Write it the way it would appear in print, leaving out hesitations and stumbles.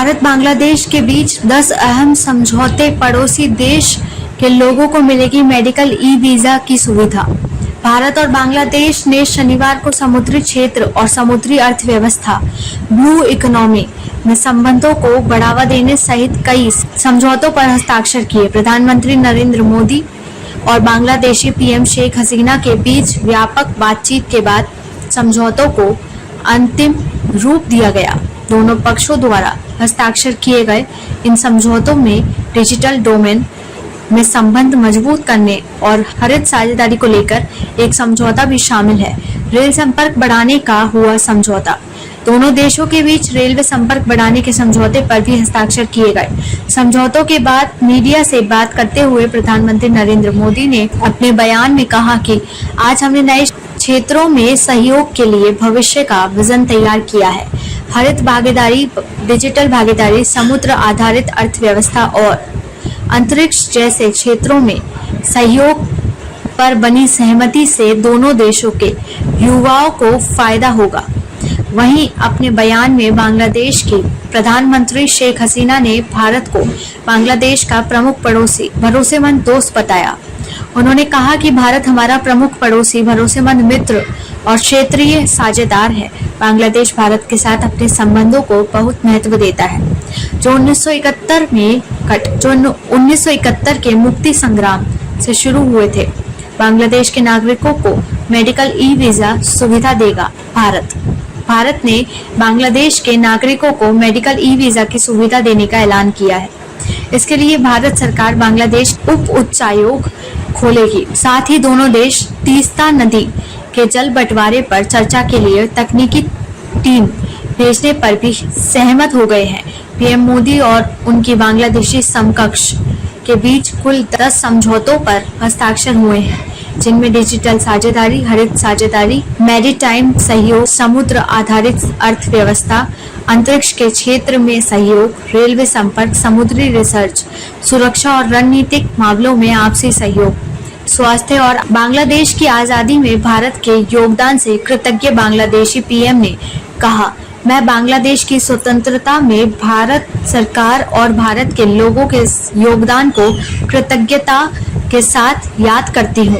भारत बांग्लादेश के बीच 10 अहम समझौते। पड़ोसी देश के लोगों को मिलेगी मेडिकल ई वीजा की सुविधा। भारत और बांग्लादेश ने शनिवार को समुद्री क्षेत्र और समुद्री अर्थव्यवस्था ब्लू इकोनॉमी में संबंधों को बढ़ावा देने सहित कई समझौतों पर हस्ताक्षर किए। प्रधानमंत्री नरेंद्र मोदी और बांग्लादेशी पीएम शेख हसीना के बीच व्यापक बातचीत के बाद समझौतों को अंतिम रूप दिया गया। दोनों पक्षों द्वारा हस्ताक्षर किए गए इन समझौतों में डिजिटल डोमेन में संबंध मजबूत करने और हरित साझेदारी को लेकर एक समझौता भी शामिल है। रेल संपर्क बढ़ाने का हुआ समझौता। दोनों देशों के बीच रेलवे संपर्क बढ़ाने के समझौते पर भी हस्ताक्षर किए गए। समझौतों के बाद मीडिया से बात करते हुए प्रधानमंत्री नरेंद्र मोदी ने अपने बयान में कहा कि आज हमने नए क्षेत्रों में सहयोग के लिए भविष्य का विजन तैयार किया है। हरित भागीदारी, डिजिटल भागीदारी, समुद्र आधारित अर्थव्यवस्था और अंतरिक्ष जैसे क्षेत्रों में सहयोग पर बनी सहमति से दोनों देशों के युवाओं को फायदा होगा। वहीं अपने बयान में बांग्लादेश की प्रधानमंत्री शेख हसीना ने भारत को बांग्लादेश का प्रमुख पड़ोसी, भरोसेमंद दोस्त बताया। उन्होंने कहा कि भारत हमारा प्रमुख पड़ोसी, भरोसेमंद मित्र और क्षेत्रीय साझेदार है। बांग्लादेश भारत के साथ अपने संबंधों को बहुत महत्व देता है, जो 1971 के मुक्ति संग्राम से शुरू हुए थे। बांग्लादेश के नागरिकों को मेडिकल ई वीजा सुविधा देगा। भारत ने बांग्लादेश के नागरिकों को मेडिकल ई वीजा की सुविधा देने का ऐलान किया है। इसके लिए भारत सरकार बांग्लादेश उप उच्चायोग खोलेगी। साथ ही दोनों देश तीस्ता नदी के जल बंटवारे पर चर्चा के लिए तकनीकी टीम भेजने पर भी सहमत हो गए हैं। पीएम मोदी और उनकी बांग्लादेशी समकक्ष के बीच कुल 10 समझौतों पर हस्ताक्षर हुए हैं, जिनमें डिजिटल साझेदारी, हरित साझेदारी, मैरीटाइम सहयोग, समुद्र आधारित अर्थव्यवस्था, अंतरिक्ष के क्षेत्र में सहयोग, रेलवे संपर्क, समुद्री रिसर्च, सुरक्षा और रणनीतिक मामलों में आपसी सहयोग, स्वास्थ्य और बांग्लादेश की आजादी में भारत के योगदान से कृतज्ञ बांग्लादेशी पीएम ने कहा, मैं बांग्लादेश की स्वतंत्रता में भारत सरकार और भारत के लोगों के योगदान को कृतज्ञता के साथ याद करती हूँ।